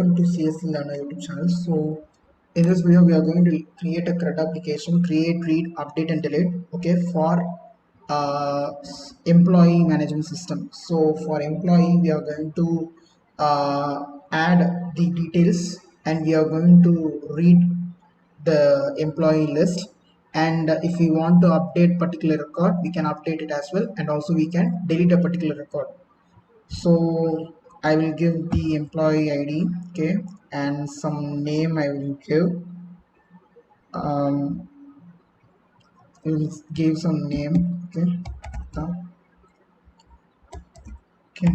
Welcome to cselearner YouTube channel. So in this video we are going to create a CRUD application, create, read, update and delete, okay, for employee management system. So for employee we are going to add the details, and we are going to read the employee list, and if we want to update particular record we can update it as well, and also we can delete a particular record. So I will give the employee ID, okay, and some name I will give. um will give some name, okay. Okay,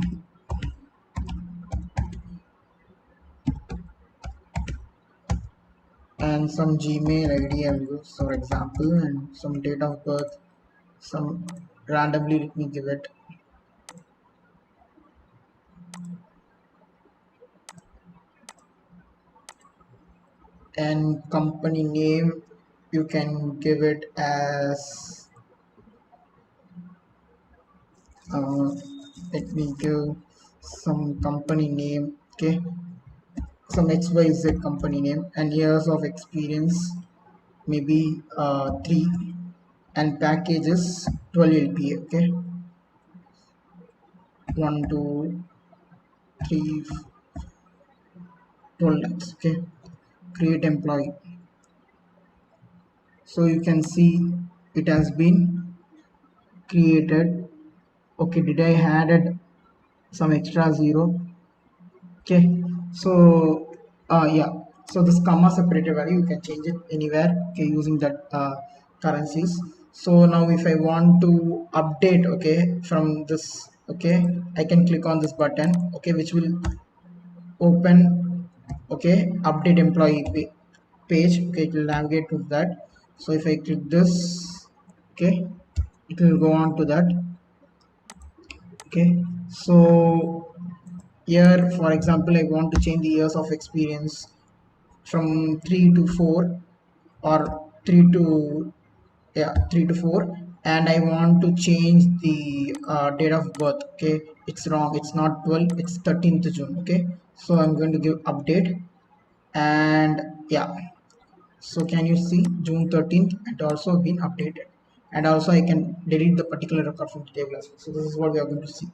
and some Gmail ID I will give for example, and some date of birth, some randomly, let me give it. And company name you can give it as uh, let me give some company name, okay, some XYZ company name, and years of experience maybe 3, and packages 12 LPA, okay, 1 2 3 12 lakhs, okay. Create employee. So you can see it has been created. Okay, did I added some extra zero? Okay, so yeah, so this comma separated value you can change it anywhere, okay, using that currencies. So now if I want to update, okay, from this, okay, I can click on this button, okay, which will open, okay, update employee page, okay, it will navigate to that. So if I click this, okay, it will go on to that, okay. So here for example I want to change the years of experience from 3 to 4, or 3 to, yeah, 3 to 4, and I want to change the date of birth, okay. It's wrong, it's not 12, it's 13th June, okay. So I'm going to give update, and yeah, so can you see June 13th it also been updated, and also I can delete the particular record from the table as well. So this is what we are going to see.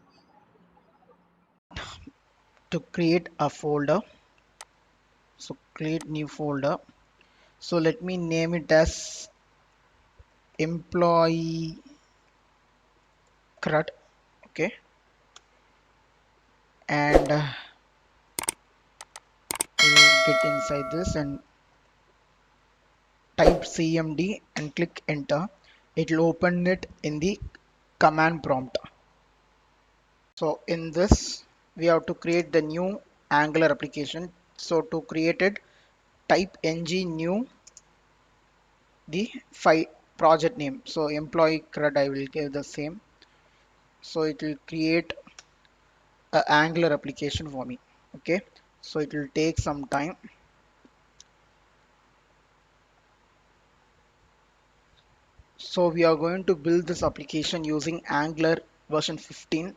To create a folder, so create new folder. So let me name it as employee CRUD, okay, and we'll get inside this and type cmd and click enter. It will open it in the command prompt. So in this we have to create the new Angular application. So to create it, type ng new the file project name. So employee CRUD I will give the same. So it will create a Angular application for me, okay. So it will take some time. So we are going to build this application using Angular version 15.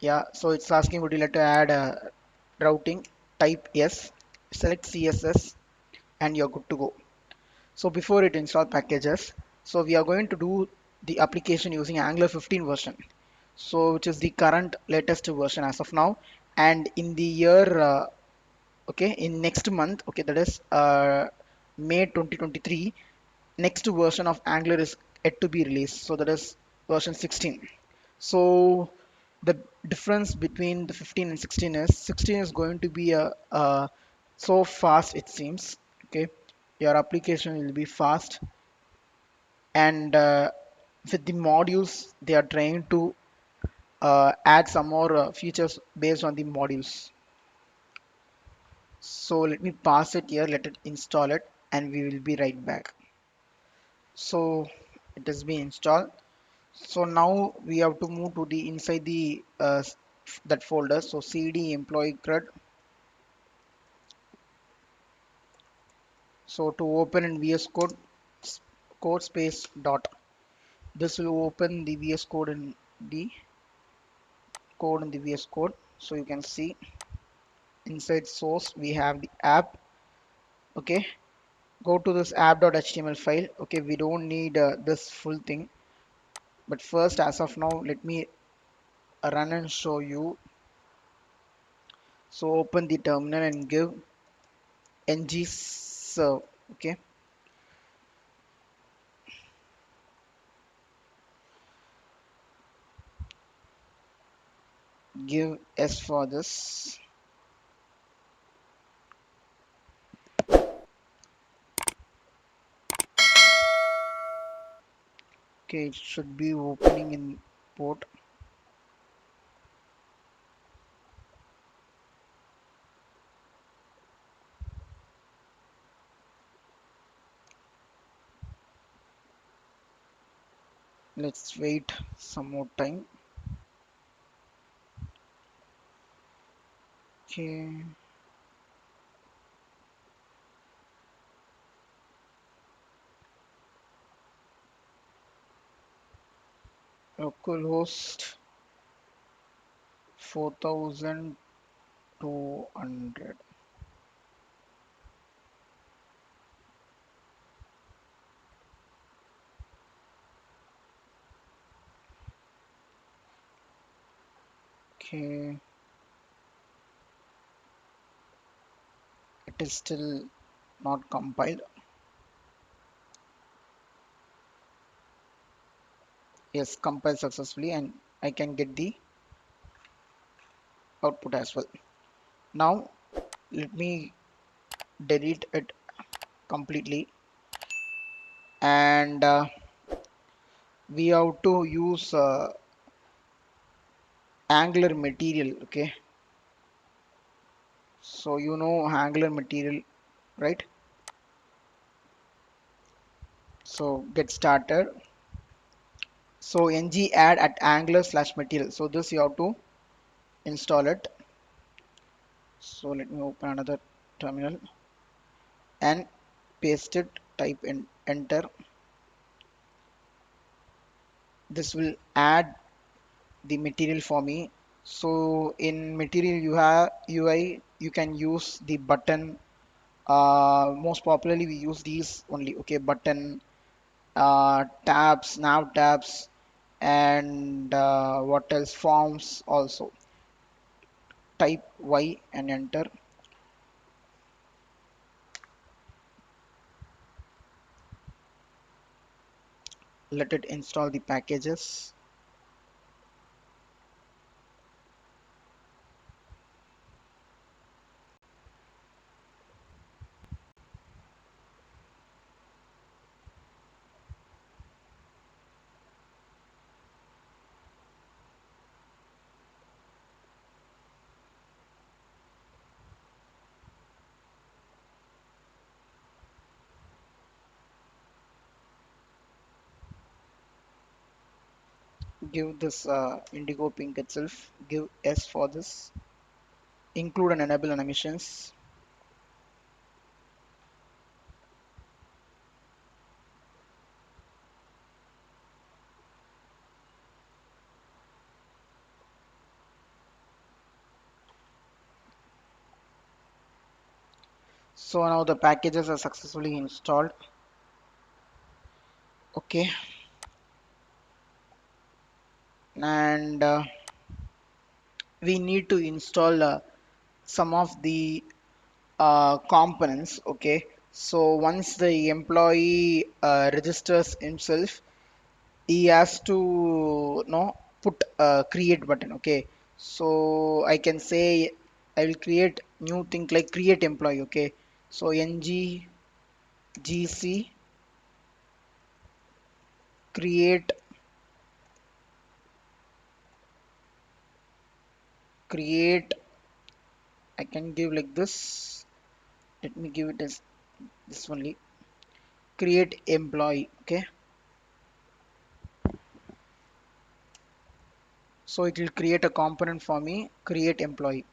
Yeah, so it's asking would you like to add a routing, type yes, select CSS, and you're good to go. So before it install packages, so we are going to do the application using Angular 15 version, so which is the current latest version as of now. And in the year okay, in next month, okay, that is May 2023, next version of Angular is yet to be released, so that is version 16. So the difference between the 15 and 16 is 16 is going to be so fast it seems, okay, your application will be fast, and with the modules they are trying to add some more features based on the modules. So let me pass it here, let it install it, and we will be right back. So it has been installed. So now we have to move to the inside the that folder. So cd employee CRUD. So to open in VS Code, code space dot. This will open the VS Code in the VS Code. So you can see inside source we have the app. Okay, go to this app.html file. Okay, we don't need this full thing, but first, as of now, let me run and show you. So open the terminal and give ng serve. Okay, give s for this. Okay, it should be opening in port. Let's wait some more time. Okay, localhost 4200. Okay, it is still not compiled. Yes, compiled successfully, and I can get the output as well. Now let me delete it completely, and we have to use Angular material. Okay, so you know Angular material, right? So get started. So ng add at angular slash material. So this you have to install it. So let me open another terminal and paste it. Type in enter. This will add the material for me. So in material you have UI, you can use the button. Most popularly we use these only. Okay, button, tabs, nav tabs, and what else? Forms also. Type Y and enter. Let it install the packages. Give this indigo pink itself. Give S for this. Include and enable animations. So now the packages are successfully installed. Okay, and we need to install some of the components. Okay, so once the employee registers himself, he has to put a create button. Okay, so I can say I will create new thing like create employee. Okay, so ng gc create create. I can give like this. Let me give it as this only. Create employee. Okay, so it will create a component for me. Create employee,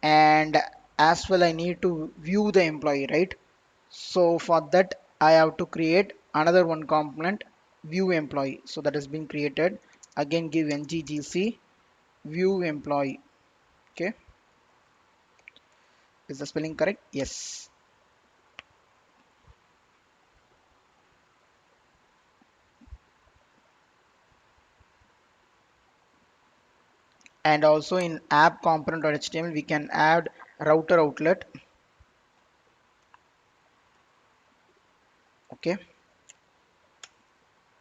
and as well I need to view the employee, right? So for that I have to create another one component, view employee. So that has been created. Again give ng gc view employee. Okay, Is the spelling correct? Yes. And also in app component.html we can add router outlet. Okay,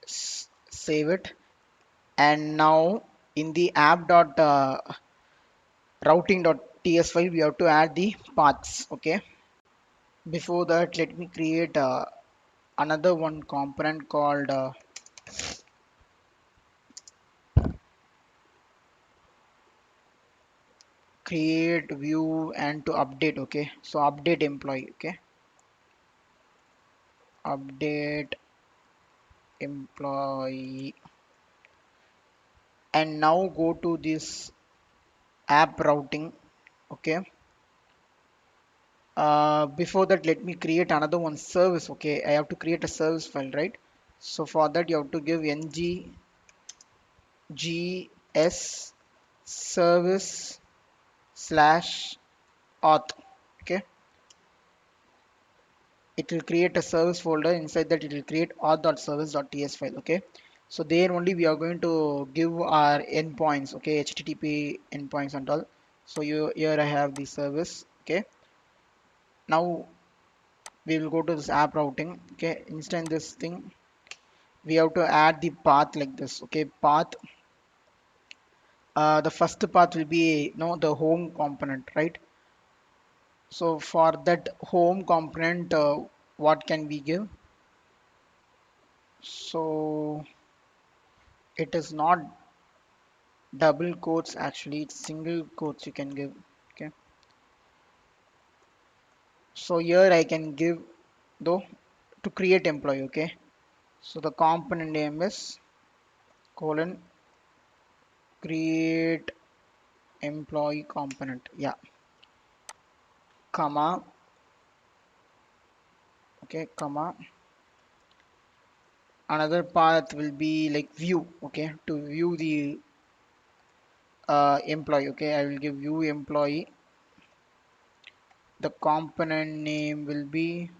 save it. And now in the app.routing.ts file we have to add the paths. Okay, before that let me create another one component called create view and to update. Okay, so update employee. Okay, update employee. And now go to this app routing. Okay, before that let me create another one service. Okay, I have to create a service file, right? So for that you have to give ng gs service slash auth. Okay, it will create a service folder. Inside that it will create auth.service.ts file. Okay, so there only we are going to give our endpoints. Okay, http endpoints and all. So you here I have the service. Okay, now we will go to this app routing. Okay, instant this thing we have to add the path like this. Okay, path, the first path will be the home component, right? So for that home component, what can we give? So it is not double quotes, actually it's single quotes you can give. Okay, so here I can give though to create employee. Okay, so the component name is colon create employee component, yeah, comma. Okay, comma, another path will be like view. Okay, to view the employee. Okay, I will give view employee. The component name will be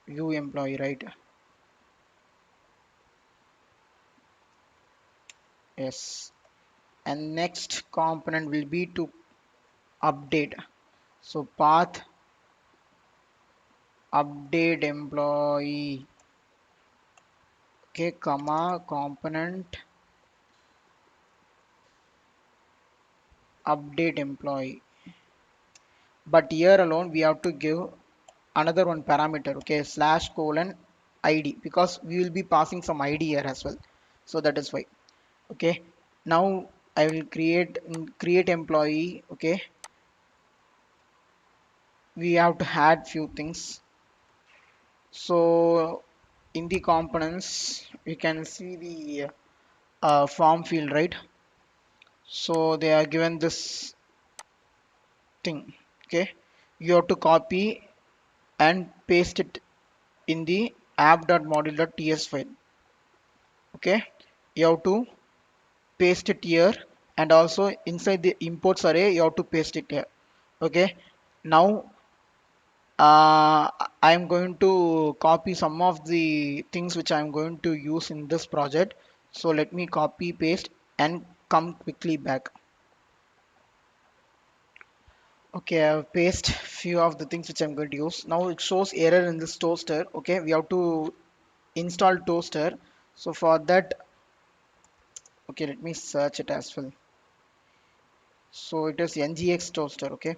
view employee, right? Yes. And next component will be to update. So path update employee. Okay, comma component update employee. But here alone we have to give another one parameter. Okay, slash colon id, because we will be passing some id here as well, so that is why. Okay, now I will create employee. Okay, we have to add few things. So in the components you can see the form field, right? So they are given this thing. Okay, you have to copy and paste it in the app.module.ts file. Okay, you have to paste it here, and also inside the imports array you have to paste it here. Okay, now I am going to copy some of the things which I am going to use in this project. So let me copy paste and come quickly back. Okay, I've pasted few of the things which I'm going to use. Now it shows error in this toaster. Okay, we have to install toaster. So for that, okay, let me search it as well. So it is ngx toaster. Okay,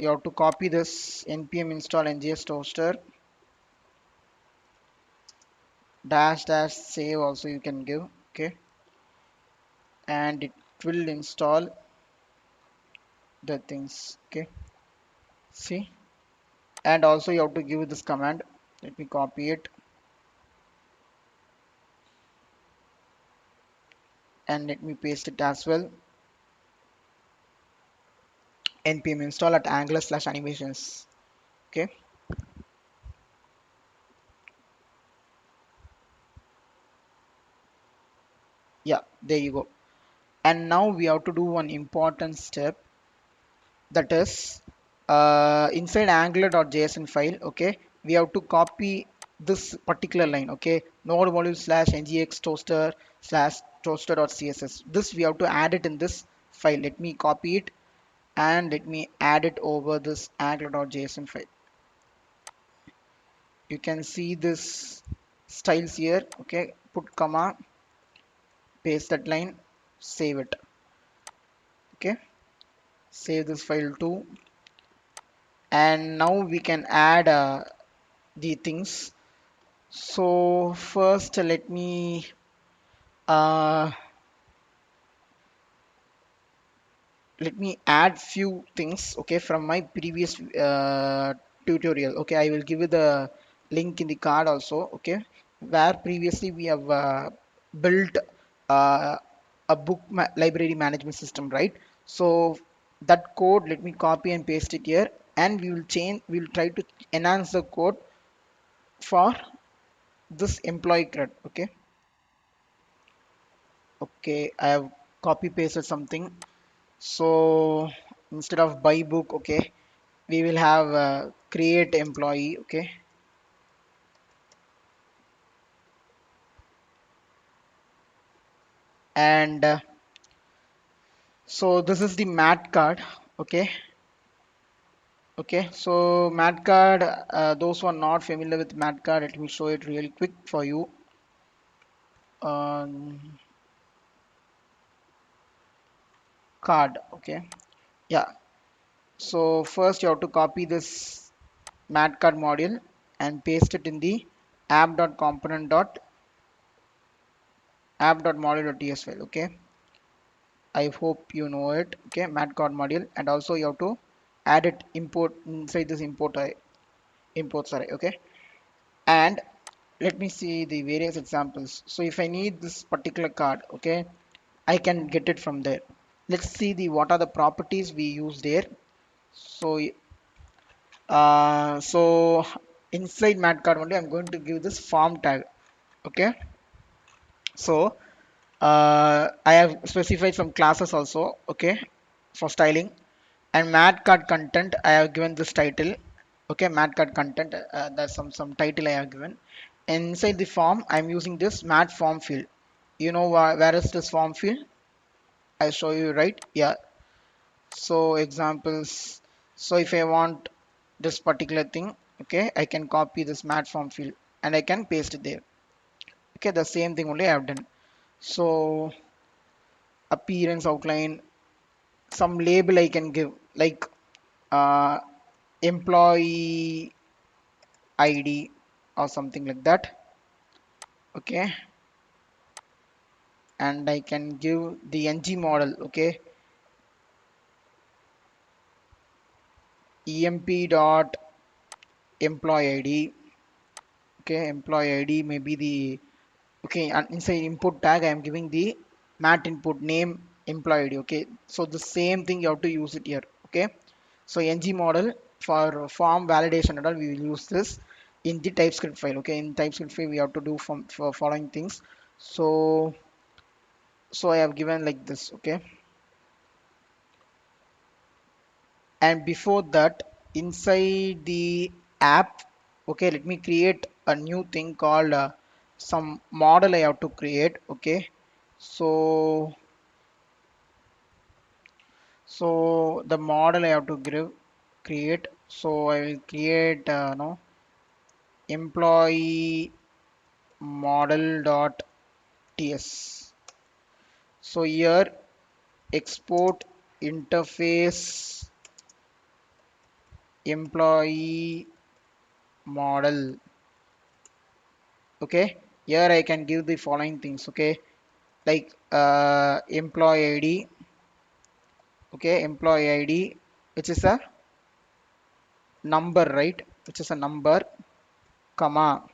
you have to copy this npm install ngx toaster dash dash save also you can give. Okay, and it will install the things. Okay, see, and also you have to give this command. Let me copy it and let me paste it as well. Npm install at angular slash animations. Okay, yeah, there you go. And now we have to do one important step, that is inside angular.json file. Okay, we have to copy this particular line. Okay, node module slash ngx toaster slash toaster.css. This we have to add it in this file. Let me copy it and let me add it over this angular.json file. You can see this styles here. Okay, put comma, paste that line, save it. Okay, save this file too. And now we can add the things. So first uh, let me add few things, okay, from my previous tutorial. Okay, I will give you the link in the card also. Okay, where previously we have built uh, a library management system, right? So that code, let me copy and paste it here, and we will try to enhance the code for this employee CRUD. Okay, okay, I have copy pasted something. So instead of buy book, okay, we will have create employee. Okay, and so this is the mat card. Okay, okay, so mat card, those who are not familiar with mat card, let me show it really quick for you. Card, okay, yeah. So first you have to copy this mat card module and paste it in the app.component.app.module.ts file. Okay, I hope you know it. Okay, mat card module, and also you have to add it import inside this imports array. Okay, and let me see the various examples. So if I need this particular card, okay, I can get it from there. Let's see the what are the properties we use there. So so inside mat card only, I'm going to give this form tag. Okay, so I have specified some classes also. Okay, for styling. And mat card content, I have given this title. Okay, mat card content, there's some title I have given. Inside the form, I'm using this mat form field. You know where is this form field? I show you, right? Yeah. So examples. So if I want this particular thing, okay, I can copy this mat form field and I can paste it there. Okay, the same thing only I have done. So appearance outline, some label I can give, like uh, employee ID or something like that. Okay, and I can give the ng model. Okay, emp dot employee ID. Okay, employee ID may be the, okay, and inside input tag I am giving the mat input name employee ID. Okay, so the same thing you have to use it here. Okay, so ng model for form validation and all, we will use this in the TypeScript file. Okay, in TypeScript file we have to do for following things. So I have given like this. Okay, and before that, inside the app, okay, let me create a new thing called some model I have to create. Okay, so the model I have to create. So I will create no employee model dot ts. So here export interface employee model. Okay, here I can give the following things. Okay, like employee ID. Okay, employee ID, which is a number, right? Which is a number, comma.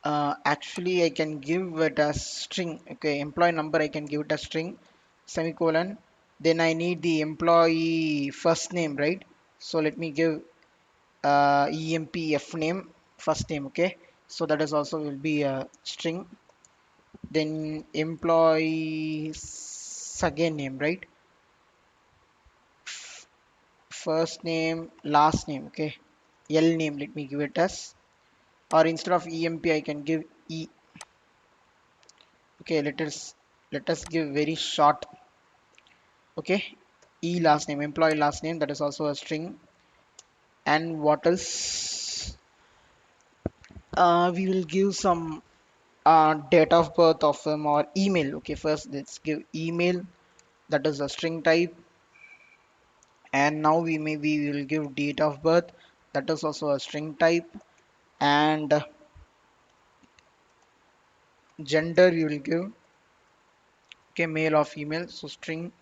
Actually, I can give it a string. Okay, employee number, I can give it a string, semicolon. Then I need the employee first name, right? So let me give empf name, first name. Okay, so that is also will be a string. then employee again name, right? First name, last name, okay. L name, let me give it as, or instead of emp I can give e. Okay, let us give very short, okay. E last name, employee last name, that is also a string. And what else? We will give some date of birth of him or email. Okay, first let's give email, that is a string type. And now we will give date of birth, that is also a string type. And gender you will give, okay, male or female, so string.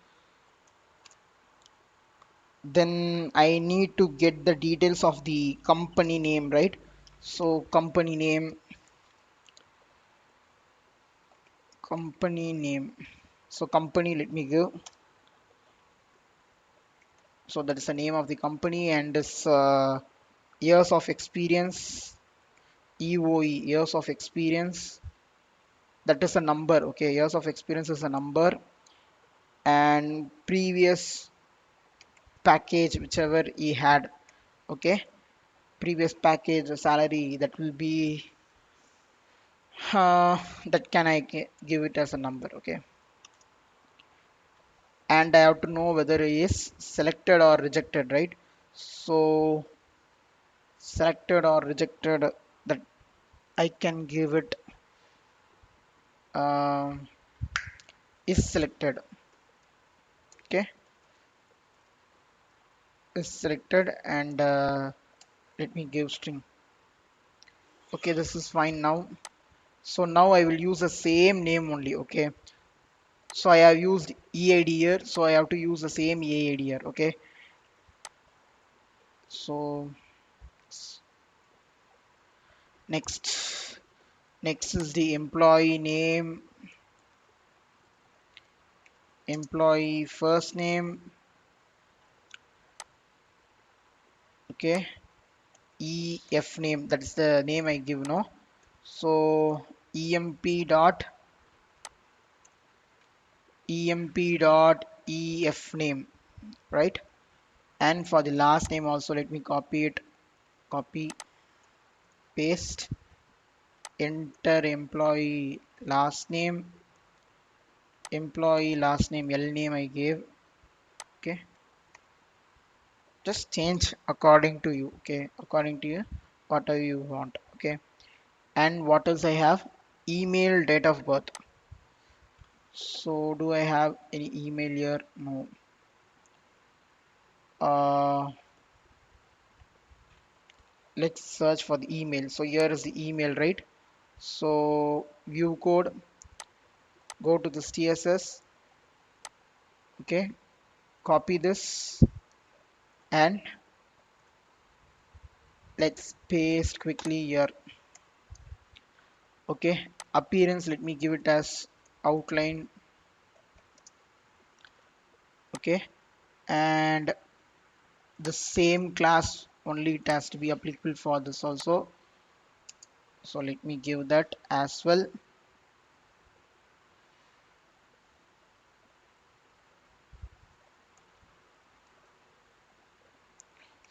Then I need to get the details of the company name, right? So company name, so company, let me give, so that is the name of the company. And this years of experience, EOE, years of experience, that is a number, okay. Years of experience is a number. And previous package whichever he had, okay. Previous package salary, that will be that can I give it as a number, okay. And I have to know whether he is selected or rejected, right? So selected or rejected, that I can give it um is selected, okay. Is selected. And let me give string, okay. This is fine now. So now I will use the same name only, okay. So I have used EID here, so I have to use the same EID here, okay. So next next is the employee name, employee first name, okay. EF name, that is the name I give, no. So emp dot ef name, right? And for the last name also, let me copy it, copy, paste, enter employee last name, employee last name, L name I gave, okay. Just change according to you, okay, according to you, whatever you want, okay. And what else I have? Email, date of birth. So do I have any email here? No. uh let's search for the email. So here is the email, right? So view code, go to this TSS, okay, copy this, and let's paste quickly here, okay. Appearance, let me give it as outline, okay. And the same class only, it has to be applicable for this also, so let me give that as well.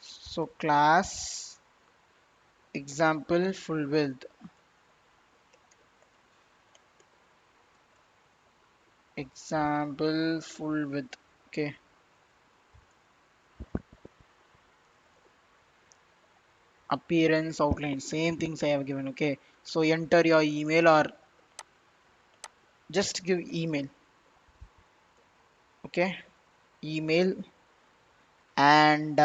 So class example full width, example full width, okay. Appearance, outline, same things I have given, okay. So enter your email, or just give email, okay, email. And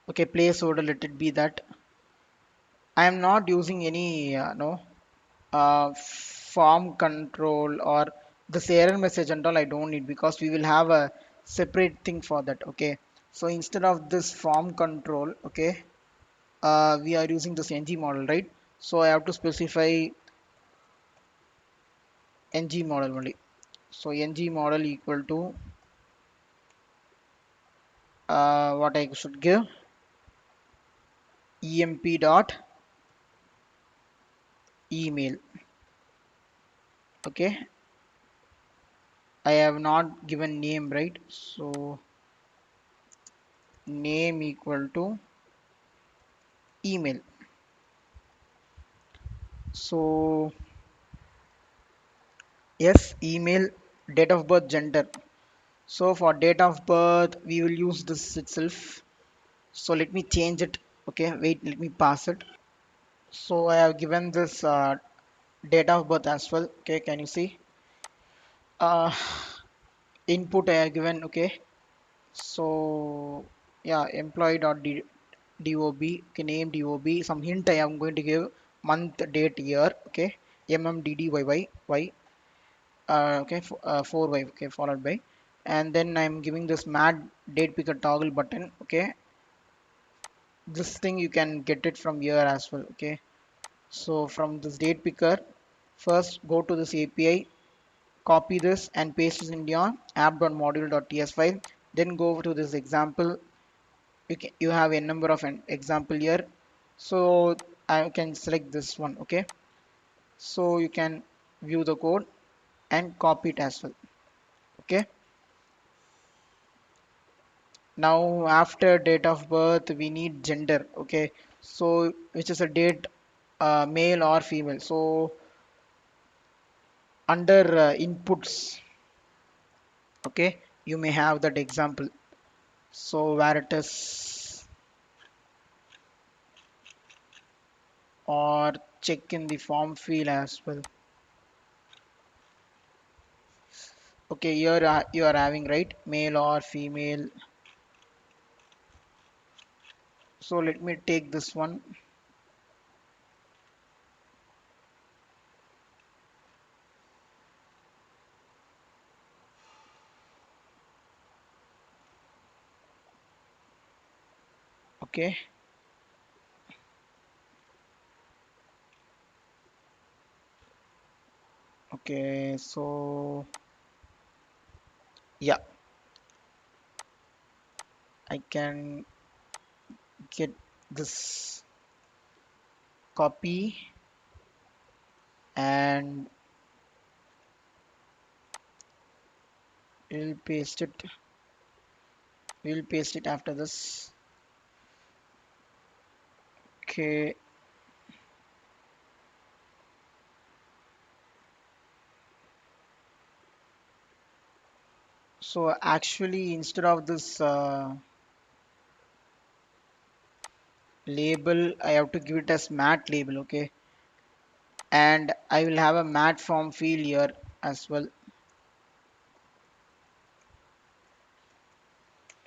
okay, placeholder, let it be that. I am not using any no form control or this error message and all, I don't need, because we will have a separate thing for that, okay. So instead of this form control, okay, we are using this ng model, right? So I have to specify ng model only. So ng model equal to what I should give, emp dot email, Okay, I have not given name, right? So name equal to email. So yes, email, date of birth, gender. So for date of birth, we will use this itself. So let me change it. Okay, wait, let me pass it. So I have given this date of birth as well. Okay, can you see? Uh, Input I have given. Okay, so yeah, employee.dob. Okay, name dob. Some hint I am going to give: month, date, year. Okay, mmddyy. Okay, 4y. Okay, followed by, and then I'm giving this mat date picker toggle button. Okay, this thing you can get it from here as well. Okay, so from this date picker, first go to this API, copy this and paste it in your app.module.ts file. Then go over to this example. You have a number of an example here, so I can select this one. Okay, so you can view the code and copy it as well. Okay, now after date of birth we need gender. Okay, so which is a date, male or female. So under inputs, okay, you may have that example, so where it is, or check in the form field as well. Okay, here you are having, right, male or female. So let me take this one. Okay, okay, so yeah, I can get this copy and we'll paste it. We'll paste it after this. Okay, so actually instead of this label, I have to give it as mat label. Okay, and I will have a mat form field here as well.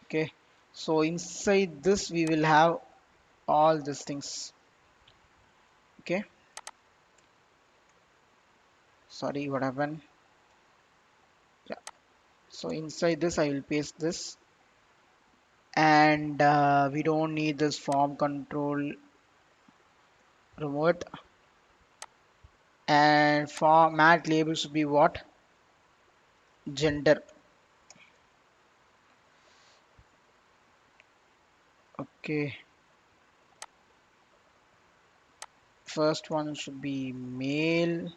Okay, so inside this we will have all these things. Okay, sorry, what happened? Yeah, so inside this I will paste this, and we don't need this form control, remote, and format label should be what, gender. Okay, first one should be male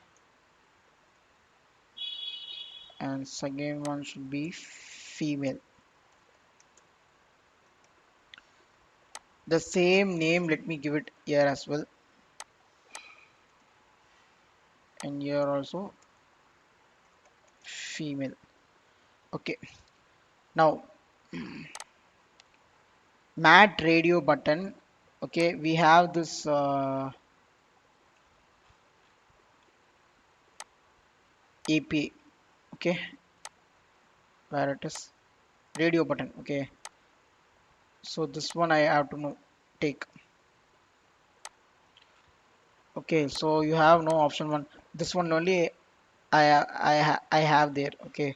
and second one should be female. The same name, let me give it here as well, and here also female. Okay, now mat radio button. Okay, we have this API. Okay, where it is, radio button. Okay, so this one I have to know, take. Okay, so you have no option one, this one only I have there. Okay,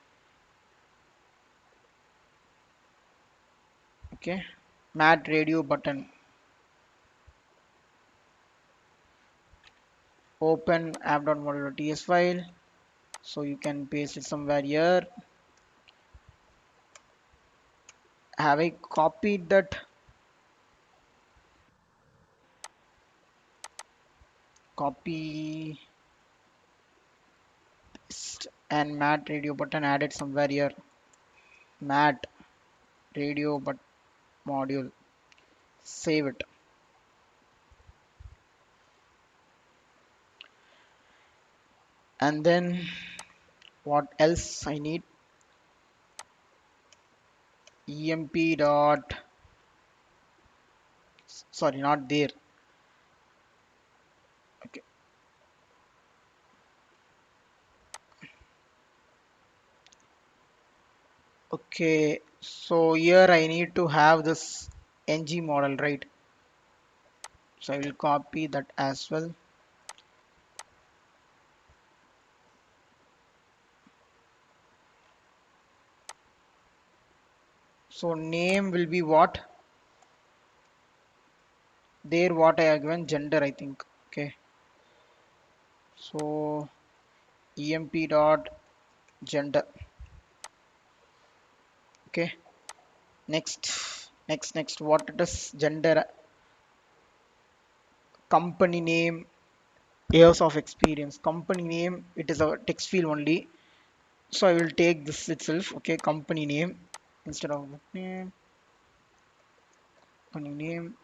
okay, mat radio button, open app.module.ts file, so you can paste it somewhere here. Have I copied that? Copy, and mat radio button added somewhere here. Mat radio but module. Save it. And then what else I need? Emp dot, sorry, not there. Okay. Okay, so here I need to have this ng model, right? So I will copy that as well. So name will be what? There what I have given gender, I think. Okay. So emp dot gender. Okay. Next. What does gender? Company name, years of experience. Company name, it is a text field only. So I will take this itself. Okay. Company name instead of name. Company name.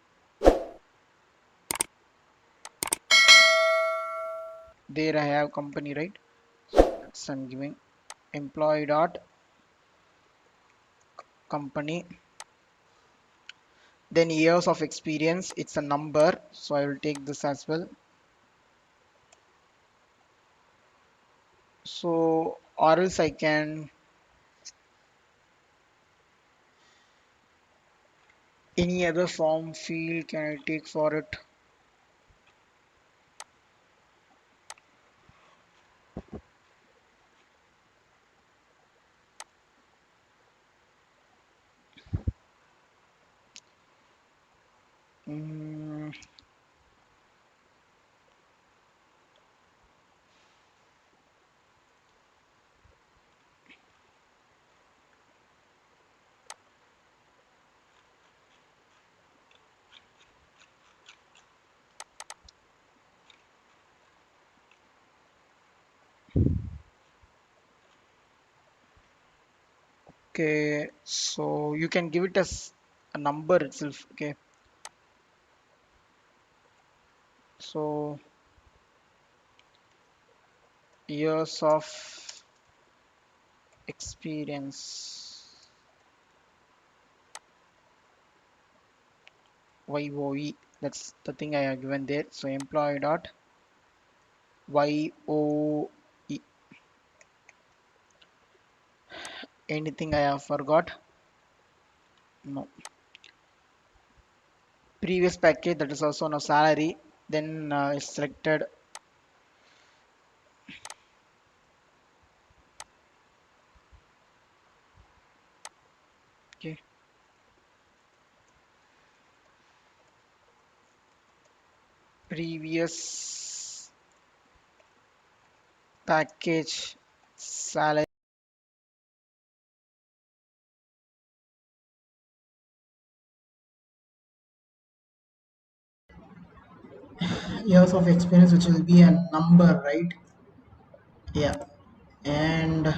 There I have company, right? That's I'm giving employee dot company. Then years of experience, it's a number, so I will take this as well. So or else I can, any other form field can I take for it? Mm, okay, so you can give it as a number itself. Okay, so years of experience, YOE, that's the thing I have given there. So employee dot YOE. Anything I have forgot? No. Previous package, that is also no salary. Then selected. Okay, previous package salary. Years of experience, which will be a number, right? Yeah. And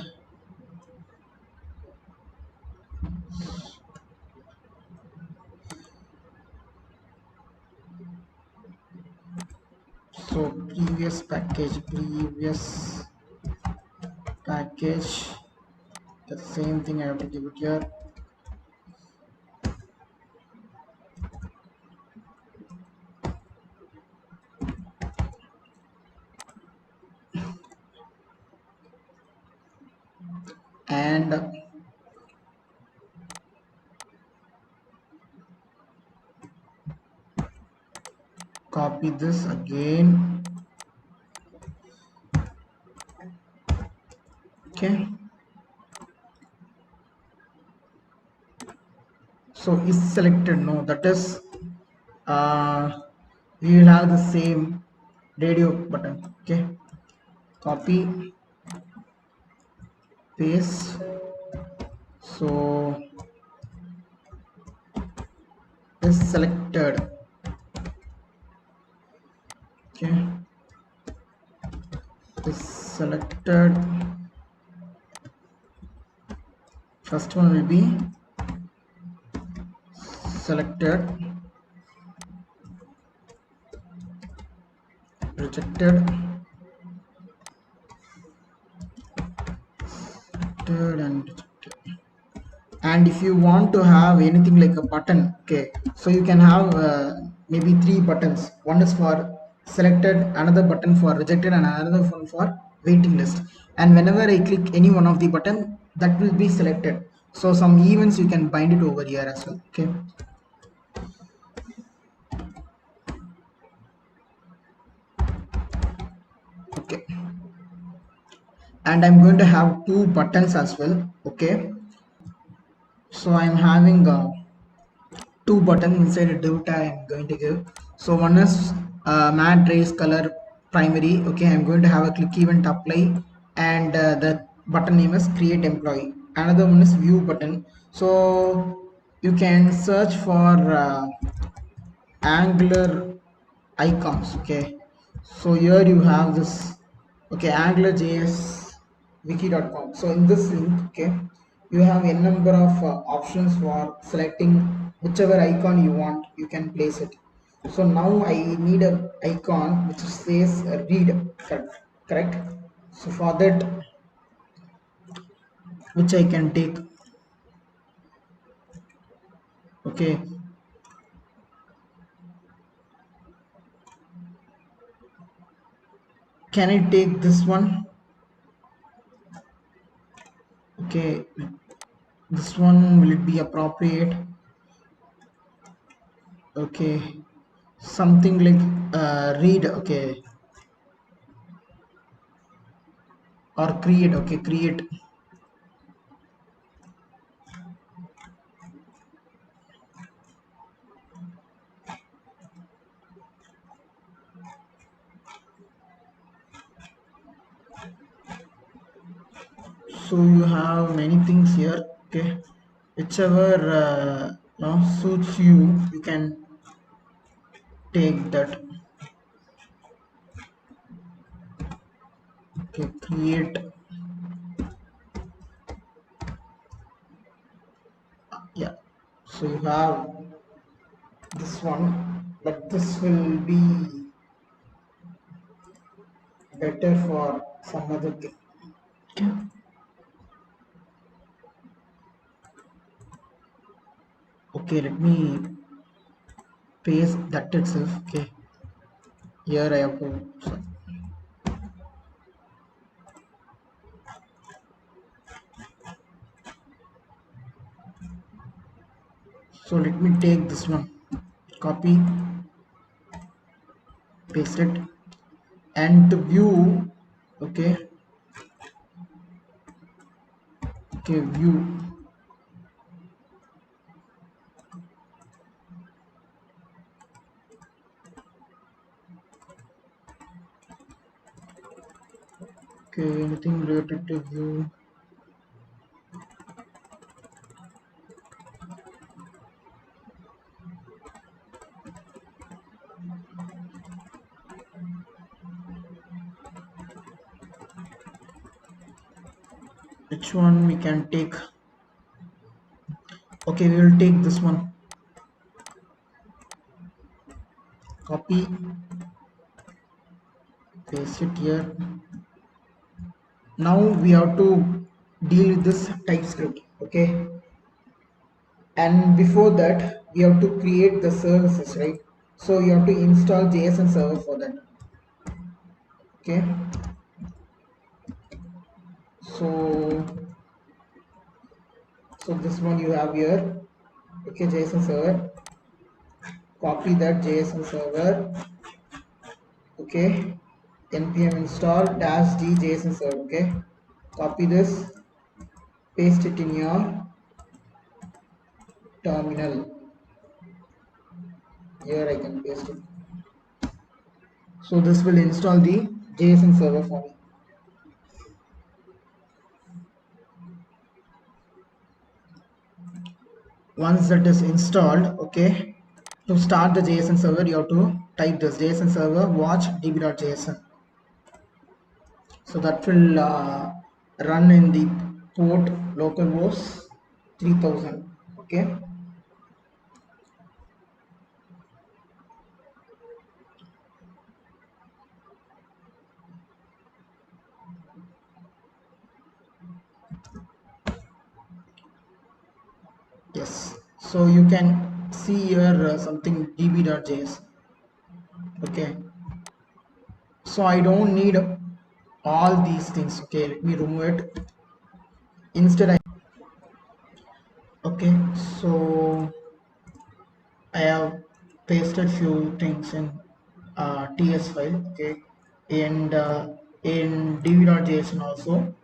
so previous package, the same thing I have to give it here. And copy this again. Okay, so is selected, no, that is uh we will have the same radio button. Okay, copy, paste. So is selected. Okay, is selected. First one will be selected, rejected, and rejected. And if you want to have anything like a button, okay, so you can have maybe three buttons. One is for selected, another button for rejected, and another one for waiting list. And whenever I click any one of the button, that will be selected. So some events you can bind it over here as well. Okay, okay, and I'm going to have two buttons as well. Okay, so I'm having two buttons inside a div tag I'm going to give. So one is matte race color primary. Okay, I'm going to have a click event apply, and the button name is create employee. Another one is view button. So you can search for angular icons. Okay, so here you have this. Okay, angular js wiki.com. So in this link, okay, you have a number of options for selecting whichever icon you want. You can place it. So now I need a icon which says read. Correct. So for that, which I can take. Okay, can I take this one? Okay, this one, will it be appropriate? Okay, something like read. Okay, or create. Okay, create. So you have many things here. Okay, whichever suits you, you can take that. Okay, create. Yeah, so you have this one, but this will be better for some other thing. Okay, okay, let me paste that itself. Okay, here I have to. So let me take this one, copy, paste it, and to view. Okay, okay, view. Okay, anything related to view. Which one we can take? Okay, we will take this one. Copy, paste it here. Now we have to deal with this TypeScript. Okay, and before that we have to create the services, right? So you have to install JSON-SERVER for that. Okay, so this one you have here. Okay, JSON-SERVER. Copy that JSON-SERVER. Okay, npm install -d JSON-SERVER. Okay, copy this, paste it in your terminal. Here I can paste it. So this will install the JSON-SERVER for me. Once that is installed, okay, to start the JSON-SERVER you have to type this JSON-SERVER watch db.json. So that will run in the port localhost 3000. Okay. Yes. So you can see here something db.js. Okay. So I don't need all these things. Okay. Let me remove it. Instead, okay. So I have pasted few things in TS file, okay, and in db.json also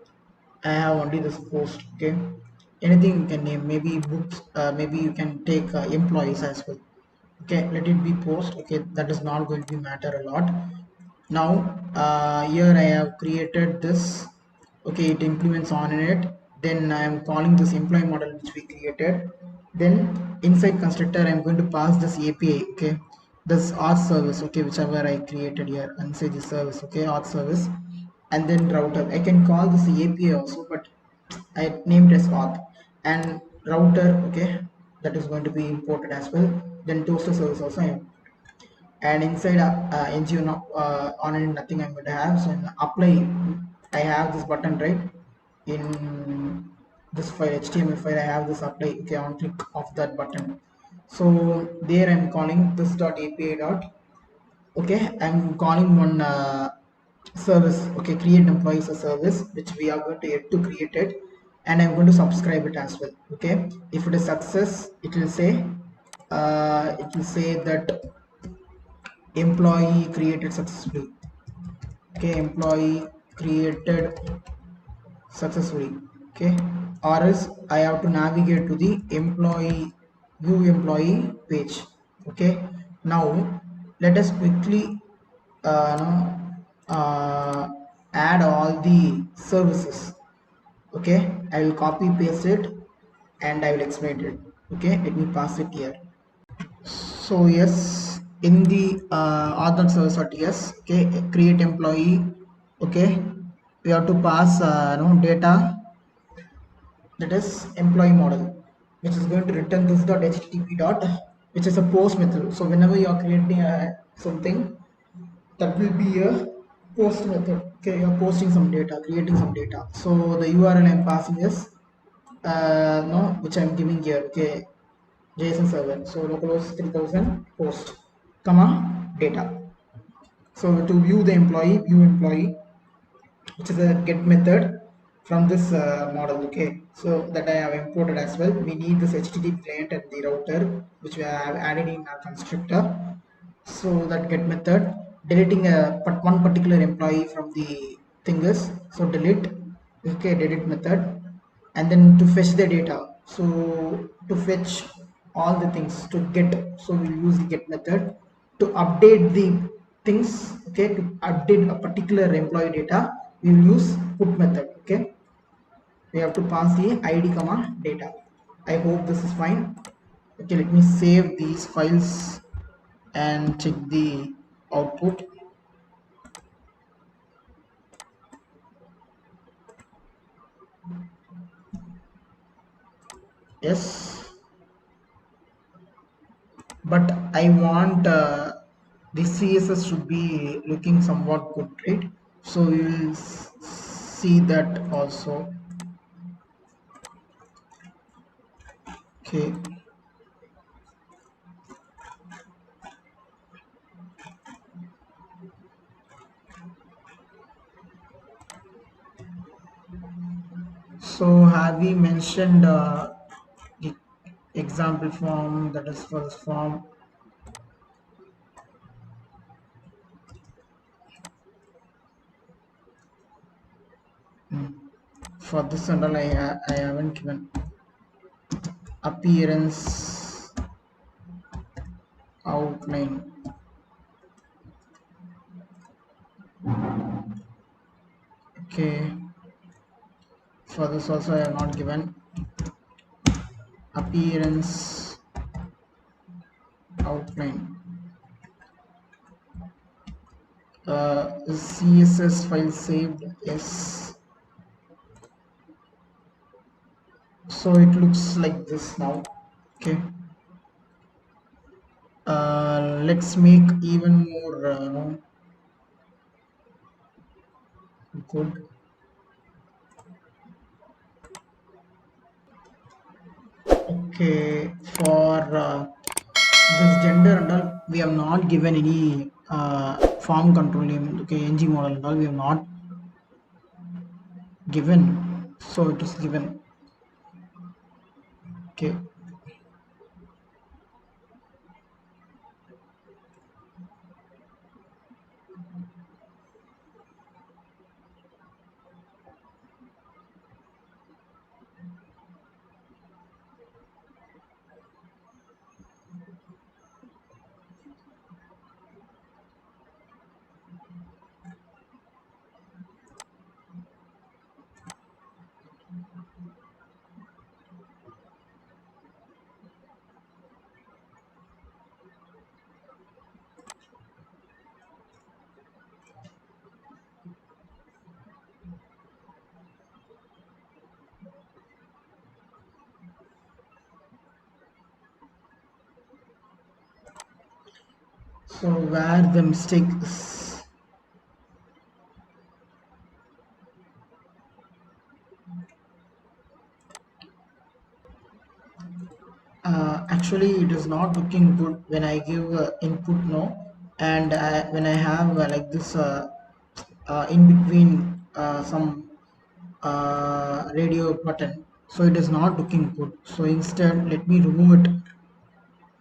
I have only this post, okay. Anything you can name, maybe books, maybe you can take employees as well, okay. Let it be post, okay. That is not going to be matter a lot. Now here I have created this, okay. It implements on in it. Then I am calling this employee model which we created. Then inside constructor I am going to pass this API, okay, this auth service, okay, whichever I created here, and say this service, okay, auth service. And then router I can call this API also, but I named as auth. And router, okay, that is going to be imported as well. Then toaster service also I am. And inside NGO on it nothing I'm going to have. So in apply I have this button, right? In this file HTML file I have this apply, okay. On click of that button, so there I'm calling this dot API dot, okay. I'm calling one service, okay, create employees a service which we are going to yet to create it. And I'm going to subscribe it as well, okay. If it is success, it will say that employee created successfully, okay. Employee created successfully, okay. Or else I have to navigate to the employee view employee page, okay. Now let us quickly no, uh, add all the services, okay. I will copy paste it and I will explain it, okay. Let me pass it here. So yes, in the author service at yes, okay, create employee, okay, we have to pass no data, that is employee model, which is going to return this dot http dot, which is a post method. So whenever you are creating something, that will be a post method, okay. You are posting some data, creating some data. So the URL I'm passing is no, which I'm giving here, okay, JSON server. So localhost 3000 post, comma, data. So to view the employee, view employee, which is a get method from this model, okay. So that I have imported as well. We need this HTTP client and the router which we have added in our constructor. So that get method deleting one particular employee from the thing is, so delete, okay, delete method. And then to fetch the data, so to fetch all the things to get, so we'll use the get method. To update the things, okay, to update a particular employee data, we will use put method, okay. We have to pass the id comma data. I hope this is fine, okay. Let me save these files and check the output. Yes, but I want the CSS should be looking somewhat good, right? So we will see that also, okay. So have we mentioned the example form, that is first form? For this and all I haven't given appearance outline, okay. For this also I have not given appearance outline, css file saved? Yes. So it looks like this now. Okay, let's make even more good. Okay, for this gender and all, we have not given any form control name. Okay, ng model and all we have not given, so it is given. Okay, so where the mistake is, actually it is not looking good when I give input no, and when I have like this in between some radio button, so it is not looking good. So instead let me remove it.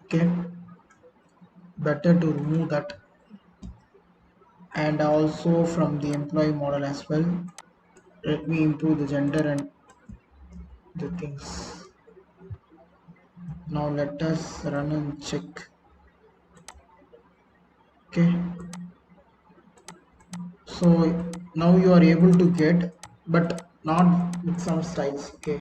Okay, better to remove that, and also from the employee model as well. Let me improve the gender and the things. Now let us run and check. Okay, so now you are able to get, but not with some styles. Okay,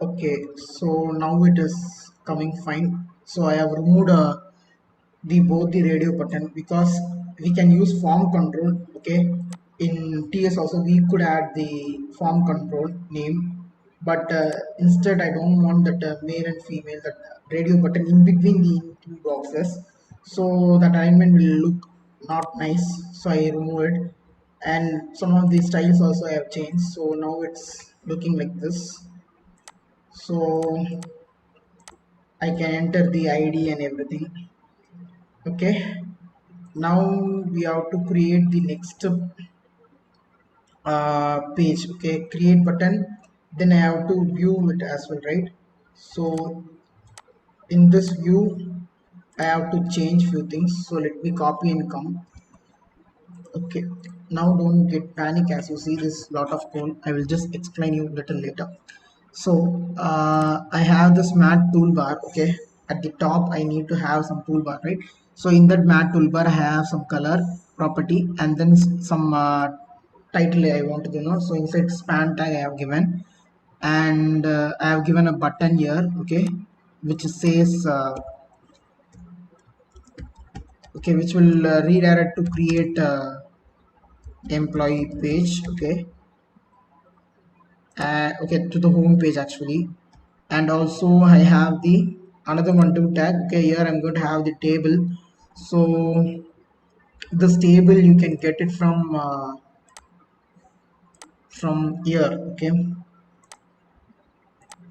okay, so now it is coming fine. So I have removed the both the radio button because we can use form control. Okay, in ts also we could add the form control name, but instead I don't want that male and female, that radio button in between the two boxes, so that alignment will look not nice, so I remove it. And some of the styles also I have changed, so now it's looking like this. So I can enter the id and everything. Okay, now we have to create the next page. Okay, create button, then I have to view it as well, right? So in this view I have to change few things, so let me copy and come. Okay, now don't get panic as you see this lot of code. I will just explain you little later. So I have this mat toolbar. Okay, at the top I need to have some toolbar, right? So in that mat toolbar I have some color property, and then some title I want to know. So inside span tag I have given, and I have given a button here. Okay, which says okay, which will redirect to create employee page. Okay, okay, to the home page actually. And also I have the another one to tag. Okay, here I'm going to have the table. So this table you can get it from here. Okay,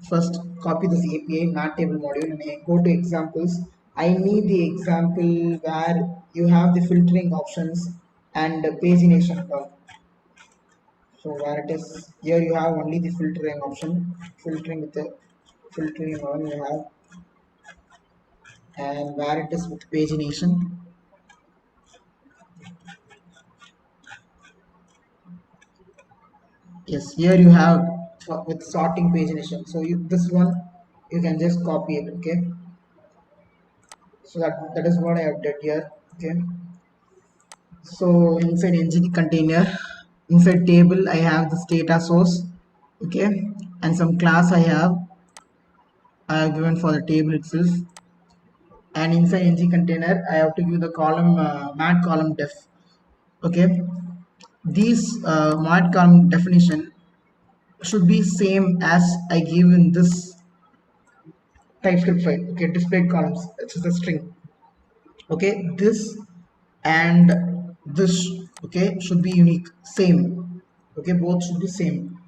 first copy this API mat table module and I go to examples. I need the example where you have the filtering options and pagination term. So where it is, here you have only the filtering option, filtering with the filtering on you have, and where it is with pagination. Yes, here you have with sorting pagination. So you, this one you can just copy it. Okay, so that is what I have done here. Okay, so inside ng container, inside table I have this data source. Okay, and some class I have given for the table itself. and inside ng container I have to give the column mat column def. Okay, these mat column definition should be same as I give in this TypeScript file. Okay, displayed columns, it's a string. Okay, this and this, okay, should be unique, same. Okay, both should be same.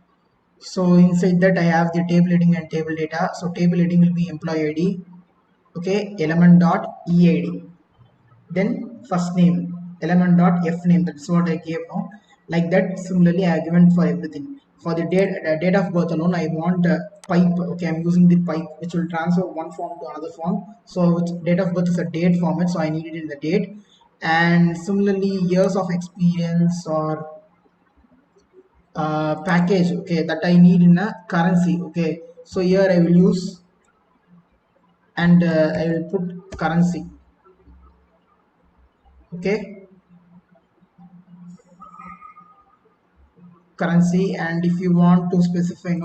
So inside that I have the table heading and table data. So table heading will be employee id, okay, element dot eid, then first name element dot f name, that's what I gave now. Like that, similarly I have given for everything. For the date of birth alone I want pipe. Okay, I'm using the pipe which will transfer one form to another form. So date of birth is a date format, so I need it in the date. And similarly years of experience or package, okay, that I need in a currency. Okay, so here I will use and I will put currency. Okay, currency. And if you want to specify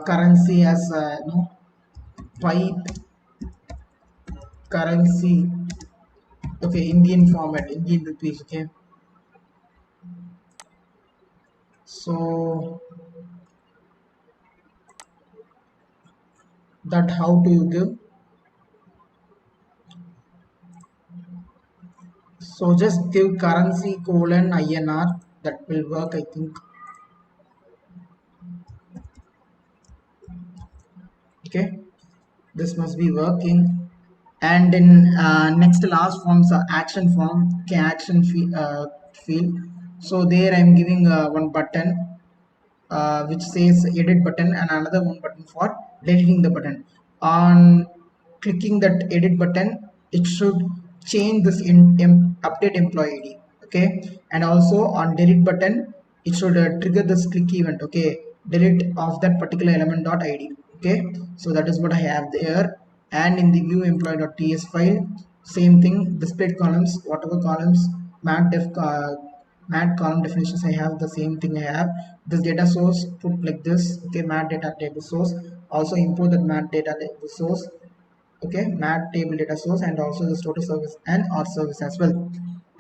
currency as pipe currency, okay, Indian format, Indian rupees. Okay, so that how do you give? So just give currency colon INR, that will work, I think. Okay, this must be working. And in next last forms action form. Okay, action field. So there I'm giving one button which says edit button, and another one button for deleting the button. On clicking that edit button, it should change this update employee id. Okay, and also on delete button, it should trigger this click event. Okay, delete of that particular element dot id. Okay, so that is what I have there. And in the view employee.ts file, same thing, displayed columns, whatever columns mat def mat column definitions I have, the same thing I have. This data source put like this. Okay, mat data table source, also import that mat data table source. Okay, mat table data source, and also the total service and or service as well.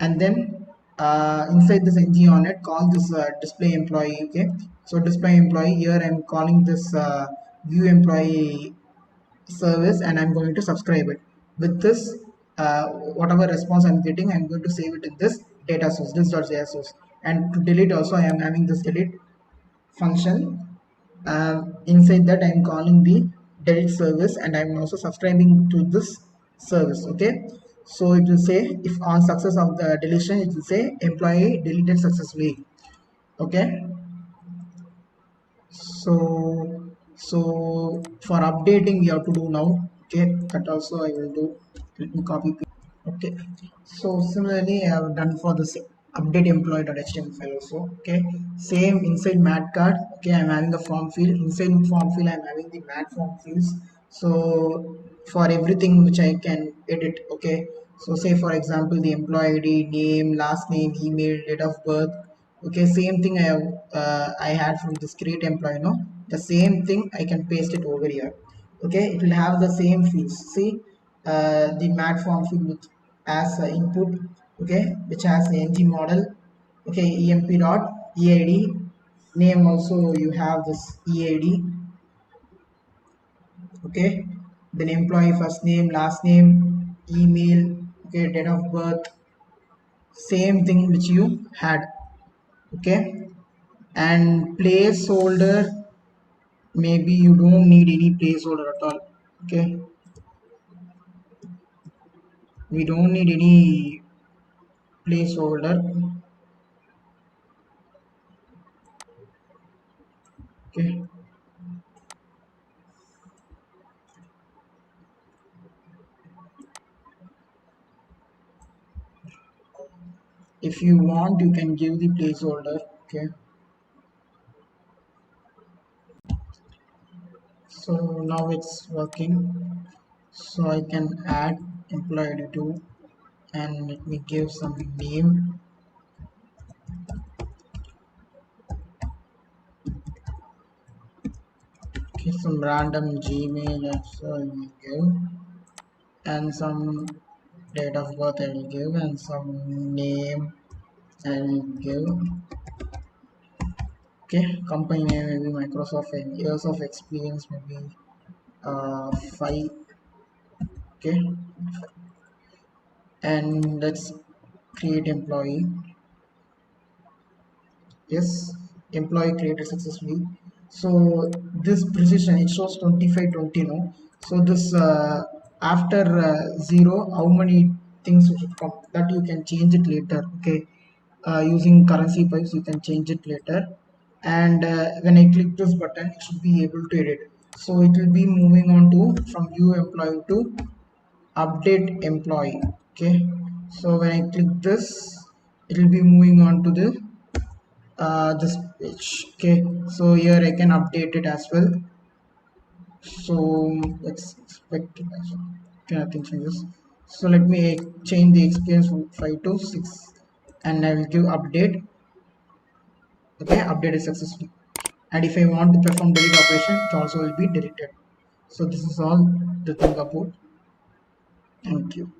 And then inside this ng on it, call this display employee. Okay, so display employee, here I'm calling this view employee service, and I'm going to subscribe it with this. Whatever response I'm getting, I'm going to save it in this data source, this.js source. And to delete also, I am having this delete function. Inside that I'm calling the delete service, and I'm also subscribing to this service. Okay, so it will say if on success of the deletion, it will say employee deleted successfully. Okay, so for updating we have to do now. Okay, that also I will do. Let me copy paste. Okay, so similarly I have done for this update employee.html file also. Okay, same inside mat card. Okay, I'm having a form field. Inside form field I'm having the mat form fields. So for everything which I can edit. Okay, so say for example the employee id, name, last name, email, date of birth. Okay, same thing I have I had from this create employee. No, the same thing I can paste it over here. Okay, it will have the same fields. See, the mat form field with as input. Okay, which has the ng model. Okay, emp dot eid, name also you have this eid. Okay, then employee first name, last name, email. Okay, date of birth, same thing which you had. Okay, and placeholder, maybe you don't need any placeholder at all. Okay, we don't need any placeholder. Okay, if you want you can give the placeholder. Okay, so now it's working. So I can add employee 2, and let me give some name. Okay, some random gmail, so I will give. and some date of birth I will give, and some name I will give. Okay, company name maybe Microsoft, and years of experience maybe 5. Okay, and let's create employee. Yes, employee created successfully. So this precision it shows 2520, no? So this after 0 how many things should come, that you can change it later. Okay, using currency pipes you can change it later. And when I click this button it should be able to edit. So it will be moving on to from view employee to update employee. Okay, so when I click this it will be moving on to this page. Okay, so here I can update it as well. So let's expect it as well. Okay, nothing changes. So let me change the experience from 5 to 6, and I will give update. Okay, update is successful. And if I want to perform delete operation it also will be deleted. So this is all the thing about. Thank you.